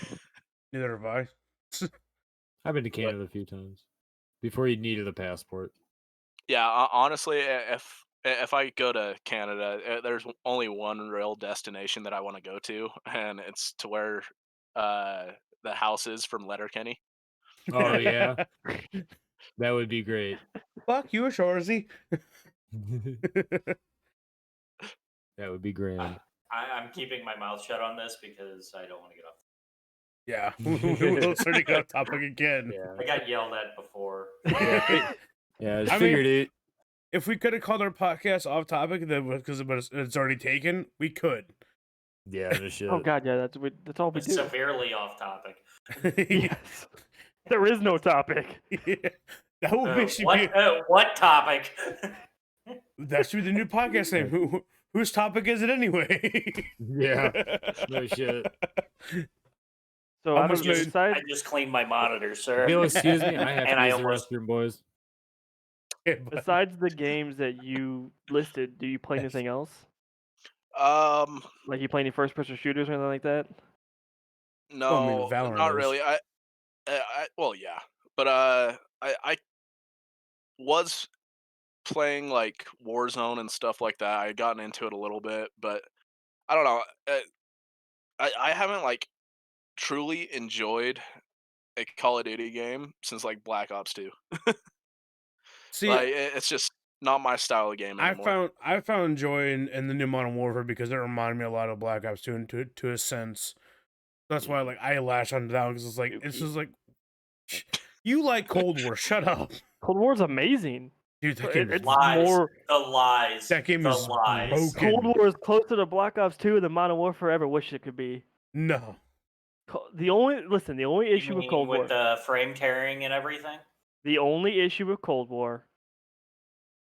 neither have I. I've been to Canada a few times before you needed a passport. Yeah, honestly, if I go to Canada, there's only one real destination that I want to go to, and it's to where the house is from Letterkenny. Oh yeah, that would be great. Fuck you, Shorzy. That would be grand. I'm keeping my mouth shut on this because I don't want to get off. Yeah, we will certainly get off topic again. Yeah, I got yelled at before. yeah. I just I mean- figured it. If we could have called our podcast off topic, then because it's already taken, we could. Yeah, no shit. Oh god, yeah, that's all we It's do. severely off topic. Yes. There is no topic. Yeah. That would basically be What topic? that should be the new podcast name. Whose topic is it anyway? Yeah, no shit. So I Almost don't made- decide. I just cleaned my monitor, sir. If you'll excuse me, I have to And I use the almost- restroom, boys. Yeah, but- Besides the games that you listed, do you play Yes. anything else? Um, Like you play any first-person shooters or anything like that? no, Valorant not is. really. Well, yeah, but I was playing like Warzone and stuff like that. I had gotten into it a little bit, but I don't know. I haven't like truly enjoyed a Call of Duty game since like Black Ops 2. See, Like it's just not my style of game anymore. I found joy in the new Modern Warfare because it reminded me a lot of Black Ops 2 and to a sense. That's why like I latch onto that because it's just like you like Cold War, shut up. Cold War's amazing. Dude, that It- game is it's Lies. more. The lies. That game the is lies. broken. Cold War is closer to Black Ops 2 than Modern Warfare ever wished it could be. No. The only issue You with mean Cold War. with the frame tearing and everything? The only issue with Cold War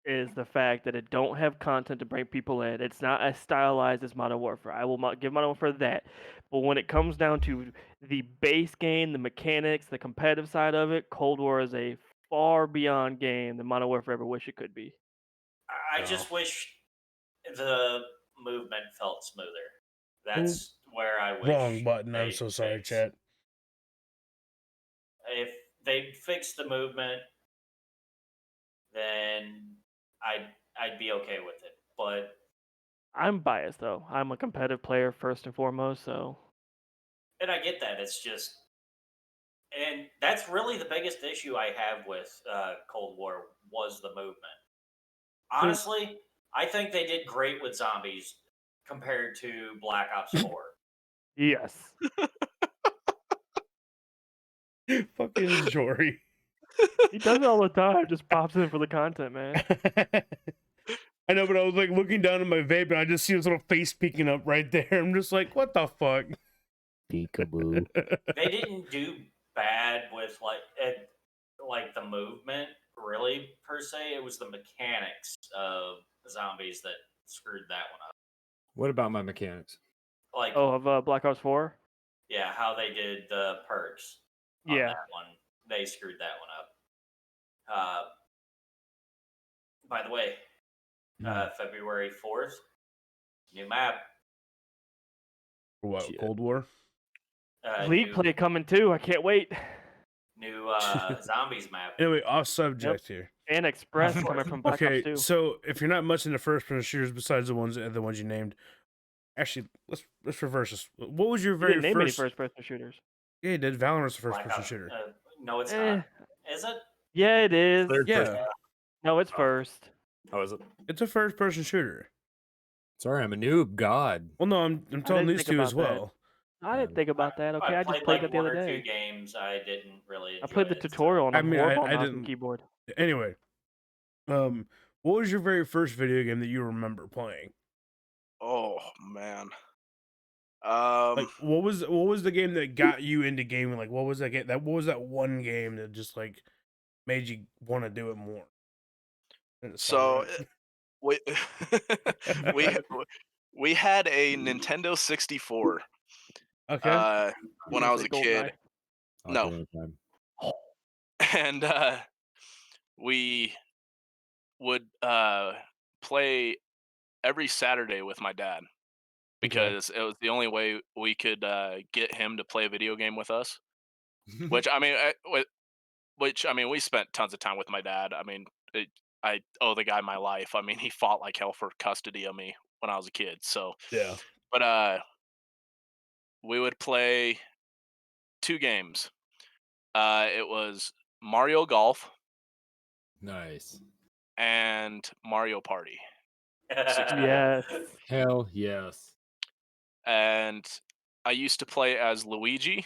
is the fact that it don't have content to bring people in. It's not as stylized as Modern Warfare. I will give Modern Warfare that. But when it comes down to the base game, the mechanics, the competitive side of it, Cold War is a far beyond game than Modern Warfare ever wished it could be. I just wish the movement felt smoother. That's where I wish. Wrong button. I'm they so sorry, fixed. chat. If they fixed the movement, then I'd be okay with it. But I'm biased though. I'm a competitive player first and foremost, so and I get that. It's just, and that's really the biggest issue I have with Cold War was the movement. Honestly, I think they did great with zombies compared to Black Ops 4. yes. Fucking Jory. He does it all the time. Just pops in for the content, man. I know, but I was like looking down at my vape and I just see his little face peeking up right there. I'm just like, what the fuck? Peekaboo. They didn't do bad with like the movement really per se. It was the mechanics of zombies that screwed that one up. What about my mechanics? Like Oh, of Black Ops 4? yeah, how they did the perks on Yeah. that one. They screwed that one up. By the way, February 4th, new map. For what? Shit. Cold War? League play coming too. I can't wait. New zombies map. Anyway, off subject here. And Express coming from Black Okay, Ops 2. so if you're not much into first-person shooters besides the ones you named, actually, let's reverse this. What was your You very didn't name any first? first-person shooters. Yeah, you did. Valorant's the Black first-person Ops- shooter. No, it's Eh. not. Is it? Yeah, it is. Third Yeah. person. No, it's first. Oh, is it? It's a first-person shooter. Sorry, I'm a noob. God. Well, no, I'm telling didn't these think two as about that. well. I didn't think about that. Okay, I just played that the one other or two day. games. I didn't really enjoy I played the it, tutorial, and I I'm mean, horrible on I mouse and didn't. keyboard. Anyway, what was your very first video game that you remember playing? Oh man. Like, what was the game that got you into gaming? Like, what was that game? What was that one game that just like made you want to do it more? So we we we had a Nintendo 64 okay. when I was a kid. No. Ocarina of Time. And we would play every Saturday with my dad because it was the only way we could get him to play a video game with us. Which I mean, we spent tons of time with my dad. I mean, I owe the guy my life. I mean, he fought like hell for custody of me when I was a kid. So Yeah. but we would play 2 games. It was Mario Golf Nice. and Mario Party. Yes. Hell yes. And I used to play as Luigi,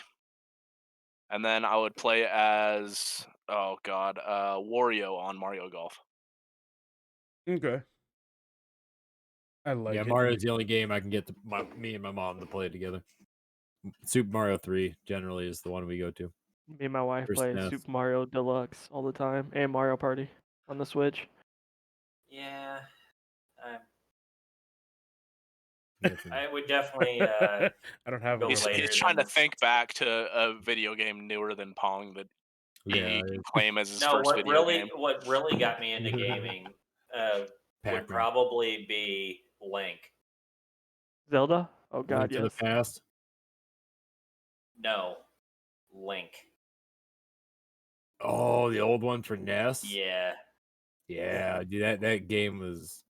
and then I would play as Wario on Mario Golf. Okay. I like it. Mario's the only game I can get me and my mom to play together. Super Mario 3 generally is the one we go to. Me and my wife For play SNES. Super Mario Deluxe all the time, and Mario Party on the Switch. Yeah, Nothing. I would definitely. I don't have go a He's later trying to than- think back to a video game newer than Pong that he can claim as his No, first video game. what really got me into gaming would Pac-Man. probably be Link. Zelda? Oh Link God, to the yes. Past. No, Link. Oh, the old one for NES. Yeah, Yeah, dude, that game was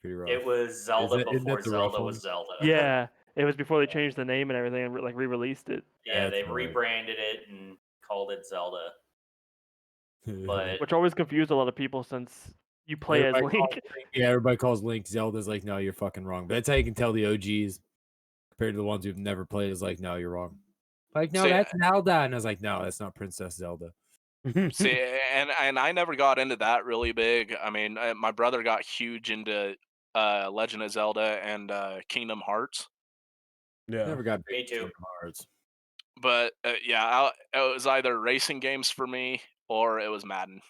pretty rough. it was Zelda Isn't before that the rough Zelda one? was Zelda. Yeah, it was before they changed the name and everything, and like re-released it. Yeah, That's they right. rebranded it and called it Zelda. But Which always confused a lot of people since you play as Everybody Link. everybody calls Link Zelda's like, no, you're fucking wrong. But that's how you can tell the OGs compared to the ones who've never played. Is like, no, you're wrong. Like, no, See, that's Zelda, and I was like, no, that's not Princess Zelda. See, and I never got into that really big. I mean, my brother got huge into Legend of Zelda and Kingdom Hearts. Yeah. Never got Me big too. Kingdom Hearts. But it was either racing games for me or it was Madden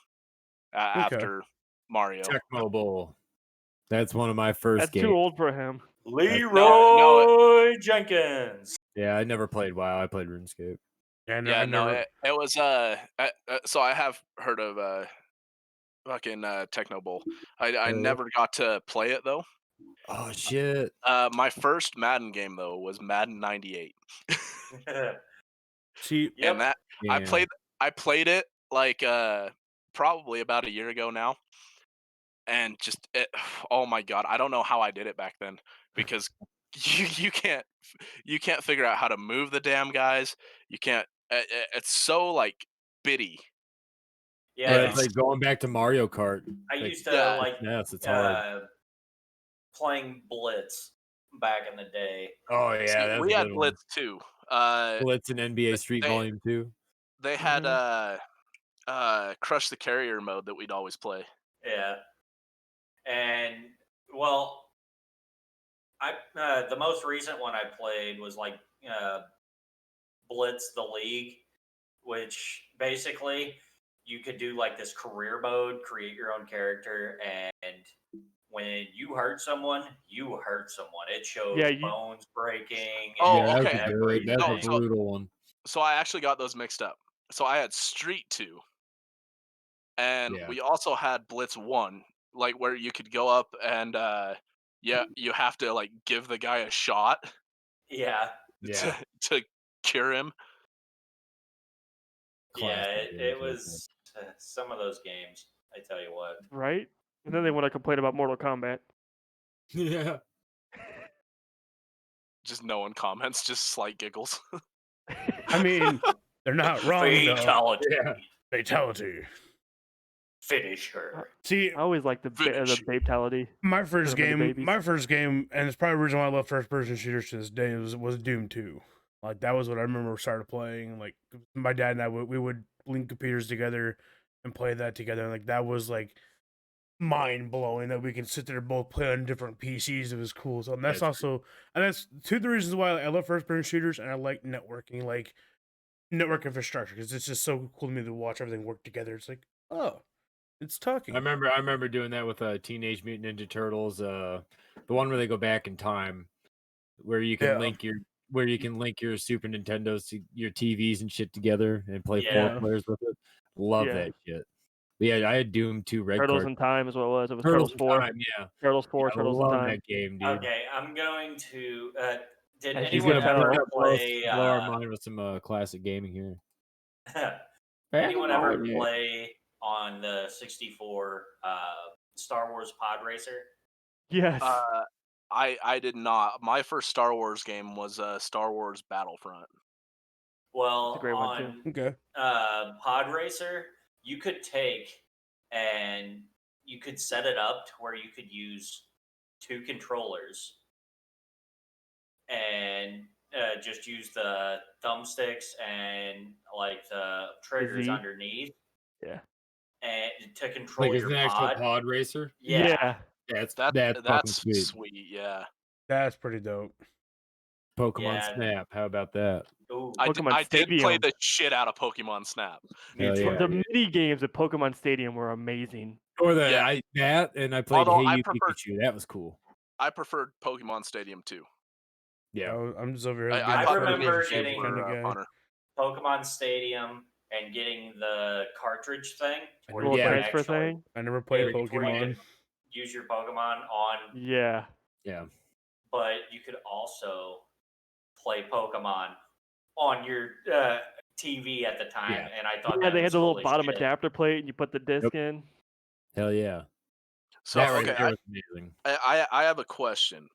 after Mario. Tecmo Bowl. That's one of my first That's games. too old for him. Leroy Jenkins. Yeah, I never played WoW. I played RuneScape. It was so I have heard of fucking Techno Bowl. I never got to play it though. Oh shit. My first Madden game though was Madden 98. See, Yep. And that I played it like probably about a year ago now. And just oh my god, I don't know how I did it back then because you can't figure out how to move the damn guys. You can't it's so like bitty. Yeah, It's like going back to Mario Kart. I Like, used to yeah. like Yes, it's hard. playing Blitz back in the day. Oh yeah, See, that's we a had good one. Blitz too. Blitz and NBA Street they- Volume 2. They had Crush the Carrier mode that we'd always play. Yeah, and well, I the most recent one I played was like Blitz the League, which basically you could do like this career mode, create your own character, and when you hurt someone, you hurt someone. It shows bones breaking. Oh, yeah, okay. That's good. That's a brutal one. So I actually got those mixed up. So I had Street 2. And we also had Blitz 1, like where you could go up and you have to like give the guy a shot. Yeah. To cure him. Yeah, it was some of those games, I tell you what. Right? And then they want to complain about Mortal Kombat. Yeah. Just no one comments, just slight giggles. I mean, they're not wrong. Fatality. Though. Yeah. Fatality. Finish her. See, I always like the babetality. my first Put 'em in the game, and it's probably the reason why I love first-person shooters to this day was Doom 2. Like that was what I remember started playing. Like my dad and I we would link computers together and play that together. And, like that was like mind blowing that we can sit there and both play on different PCs. It was cool. So and that's two of the reasons why I love first-person shooters and I like networking, like network infrastructure, because it's just so cool to me to watch everything work together. It's like, oh, it's talking. I remember doing that with Teenage Mutant Ninja Turtles, the one where they go back in time, where you can link your Super Nintendos to your TVs and shit together and play 4 players with it. Love that shit. But yeah, I had Doom 2 Red Turtles Card. in Time is what it was. It was Turtles 4. Time, yeah. Turtles 4, I Turtles in love Time. that game, dude. Okay, I'm going to. Did He's anyone gonna ever play? blow our mind with some classic gaming here. Anyone ever play on the 64 Star Wars Pod Racer? Yes. I did not. My first Star Wars game was Star Wars Battlefront. Well, That's a great one too. Okay. Pod Racer, you could take and you could set it up to where you could use 2 controllers and just use the thumbsticks and like the triggers Z. underneath. Yeah. And to control Like your an actual pod. pod racer. Yeah. That's That's fucking sweet. Yeah. That's pretty dope. Pokemon Snap. How about that? Ooh. I did play Stadium. the shit out of Pokemon Snap. Hell yeah. The mini games at Pokemon Stadium were amazing. Or Yeah. and I played Although Hey I You prefer- Pikachu. That was cool. I preferred Pokemon Stadium too. Yeah. I'm just over here. I I remember Pikachu getting for, Hunter. Pokemon Stadium and getting the cartridge thing. A little you could transfer actually- thing. I never played where you Pokemon. could use your Pokemon on, Yeah. Yeah. but you could also play Pokemon on your TV at the time, Yeah. and I thought Yeah, that they had was the little cool as bottom shit. adapter plate, and you put the disc Yep. in. Hell yeah. So That right okay, there was amazing. I have a question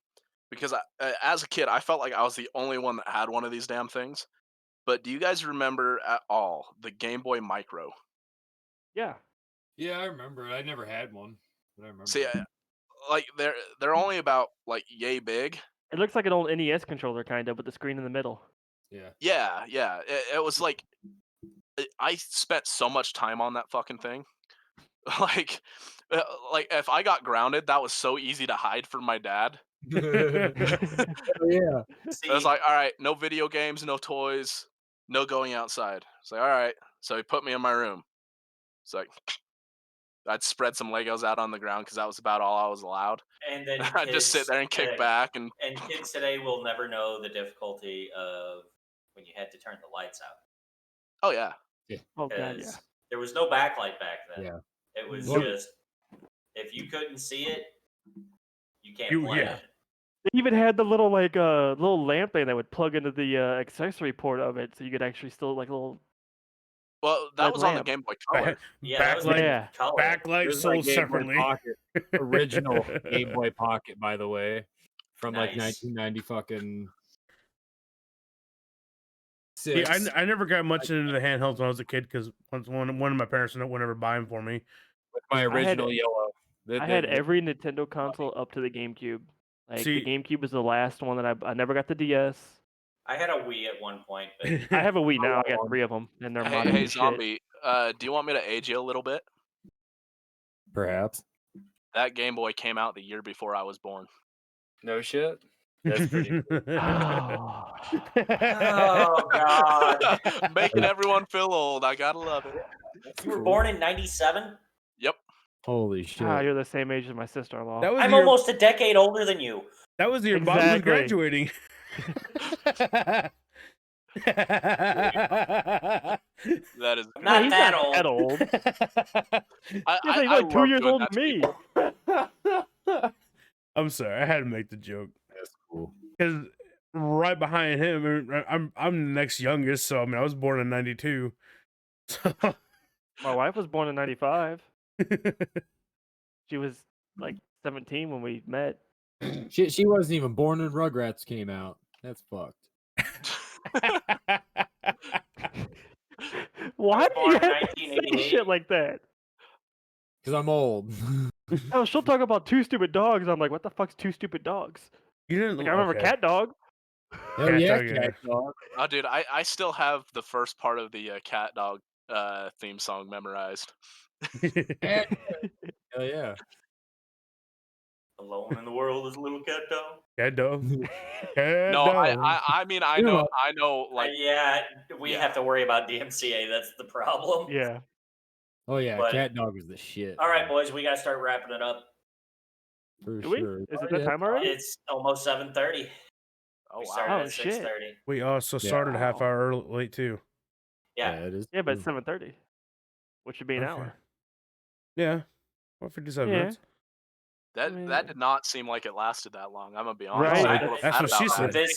because as a kid I felt like I was the only one that had one of these damn things. But do you guys remember at all the Game Boy Micro? Yeah. Yeah, I remember. I never had one, but I remember. See, like they're only about like yay big. It looks like an old NES controller, kind of, with the screen in the middle. Yeah. Yeah. It was like I spent so much time on that fucking thing. like if I got grounded, that was so easy to hide from my dad. Yeah. See, I was like, all right, no video games, no toys, no going outside. It's like, all right. So he put me in my room. It's like I'd spread some Legos out on the ground because that was about all I was allowed. and then I'd just sit there and kick kids- back and kids today will never know the difficulty of when you had to turn the lights out. oh yeah. Oh god, yeah. Because there was no backlight back then. Yeah. It was Well- just if you couldn't see it, you can't You- play yeah. it. They even had the little little lamp thing that would plug into the accessory port of it, so you could actually still like little. Well, that Red was on the lamp. Game Boy Color. Yeah, that was Backlight, Yeah. color. backlight This is sold like Game Boy separately. Pocket, original Game Boy Pocket, by the way, from like Nice. 1990 fucking. See, Six. I never got much into the handhelds when I was a kid because one of my parents would never buy them for me. With my I had- original yellow. I had every Nintendo console up to the GameCube. Like See- the GameCube was the last one that I never got the DS. I had a Wii at one point, but I have a Wii now. I got 3 of them, and they're modern Hey as shit. Zombie, do you want me to age you a little bit? Perhaps. That Game Boy came out the year before I was born. No shit. That's pretty cool. Oh. oh god, Making everyone feel old. I gotta love it. you were born in '97. Yep. Holy shit. Ah, you're the same age as my sister-in-law. That was I'm the year- almost a decade older than you. That was the year Bob was Exactly. graduating. That is. I'm No, not he's that not old. that old. I He's like 2 love years doing older that than to me. I'm sorry, I had to make the joke That's cool. because right behind him, I'm the next youngest. So I mean, I was born in '92. So My wife was born in '95. She was like 17 when we met. She wasn't even born when Rugrats came out. That's fucked. Why do born you in have to say 1988. shit like that? Because I'm old. Oh, she'll talk about Two Stupid Dogs. I'm like, what the fuck's Two Stupid Dogs? You didn't. Like, I remember okay. Cat Dog. Hell Cat yeah, dog, yeah. cat dog. Oh, dude, I still have the first part of the cat dog theme song memorized. Hell yeah. Alone in the world is a little cat dog. Cat dog. Cat No, dog. I mean I You're know welcome. like Yeah, we Yeah. have to worry about DMCA. That's the problem. Yeah. Oh yeah, But- cat dog is the shit. All right, man. boys, we gotta start wrapping it up. For Do we? sure. Is Oh, it that yeah, time already? It's almost 7:30. oh We wow. started Oh, at shit. 6:30. We also Yeah. started a half Wow. hour late too. Yeah. it is. Yeah, but true. it's 7:30, which should be an Okay. hour. Yeah. 57 Yeah. minutes. That mean- that did not seem like it lasted that long. I'm gonna be honest. Right, I'm a that's- little that's sad what she about said.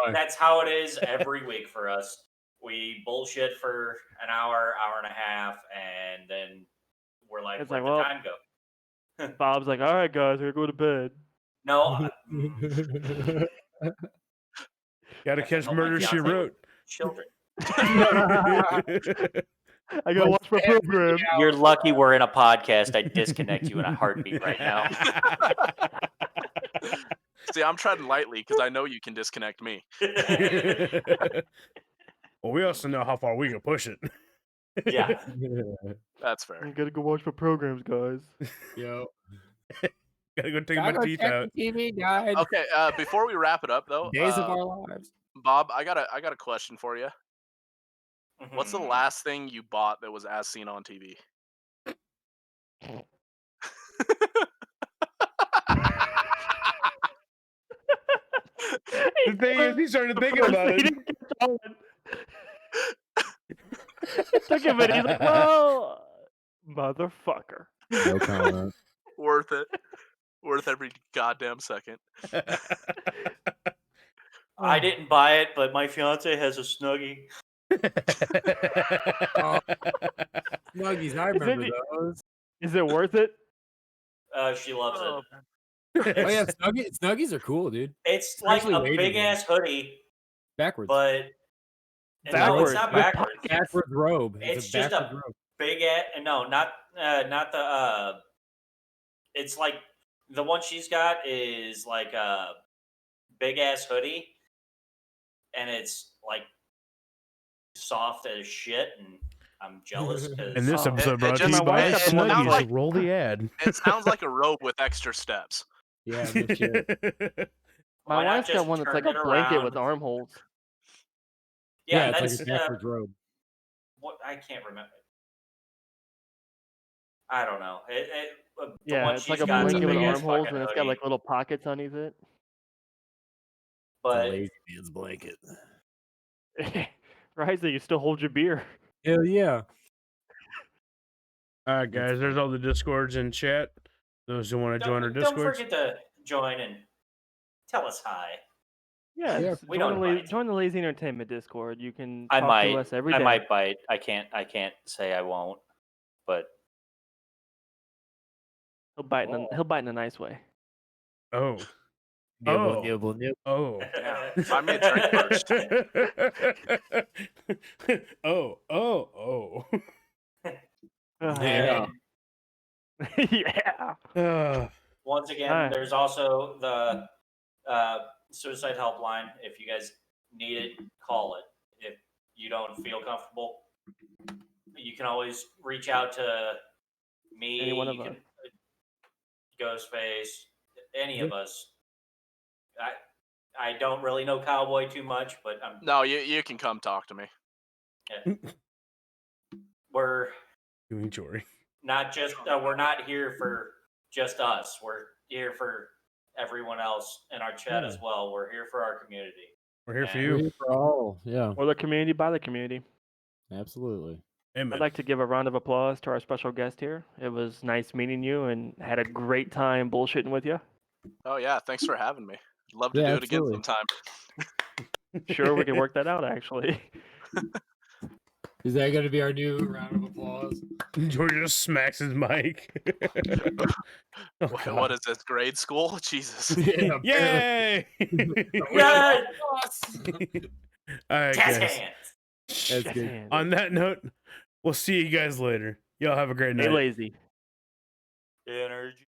that. That's how it is every week for us. We bullshit for an hour, hour and a half, and then we're like, It's where'd like, the well- time go? Bob's like, all right, guys, we're gonna go to bed. No, Gotta I can catch help my Murder She fiance with Wrote. children. I gotta watch my program. You're lucky we're in a podcast. I disconnect you in a heartbeat right now. See, I'm treading lightly because I know you can disconnect me. Well, we also know how far we can push it. Yeah. That's I fair. gotta go watch my programs, guys. Yo. Gotta go take my teeth out. TV guide. Okay, before we wrap it up though, Days of our lives. Bob, I got a question for you. What's the Mhm. last thing you bought that was as seen on TV? The thing is, he's starting to think about it. Took a minute. He's like, well, motherfucker. No comment. Worth it. Worth every goddamn second. I didn't buy it, but my fiance has a Snuggie. Snuggies, I remember it- those. Is it worth it? She loves Oh. it. Oh yeah, Snuggies are cool, dude. It's like Especially a ladies' big ass hoodie, Backwards. but no, Backwards. it's not With backwards. Backwards robe. It's a just a- backwards robe. Big ass. No, not the. It's like the one she's got is like a big ass hoodie, and it's like soft as shit, and I'm jealous because And this Oh. episode brought to just- you by my wife got the one Snuggies. like- Roll the ad. It sounds like a robe with extra steps. Yeah, no shit. My Why not wife's got just one that's turn like a it blanket around? with armholes. yeah, it's that's like a backwards robe. what I can't remember. I don't know. The Yeah, one it's like she's a got is blanket with big-ass armholes, fucking and it's got hoodie, like little pockets underneath it. but Lazy man's blanket. Right, so you still hold your beer. Hell yeah. All right, guys. There's all the discords in chat. Those who want to join our don't discords. forget to join and tell us hi. Yeah, Yeah, we don't bite. join the Lazy Entertainment Discord. You can I talk might. to us every day. I might bite. I can't say I won't. But He'll bite in a nice way. Oh. Nibble, Oh. nibble, nibble. Oh. Buy me a drink first. Oh. Yeah. Yeah. once again, Alright. there's also the suicide helpline. If you guys need it, call it. If you don't feel comfortable, you can always reach out to me. Any one of you us. can- Ghostface, any of us. I don't really know Cowboy too much, but No, you can come talk to me. we're Doing Jory. not just we're not here for just us. We're here for everyone else in our chat as well. We're here for our community. We're here for Yeah. you. Free for all. Yeah, Or the community by the community. absolutely. Amen. I'd like to give a round of applause to our special guest here. It was nice meeting you and had a great time bullshitting with you. Oh yeah, thanks for having me. I'd love to Yeah, do it again absolutely. sometime. Sure, we can work that out actually. Is that going to be our new round of applause? George just smacks his mic. Oh, What God. is this, grade school? Jesus. Yeah. Yay! Yeah, All right, test guys. hands. That's good. Man. On that note, we'll see you guys later. Y'all have a great Stay night. lazy. Energy.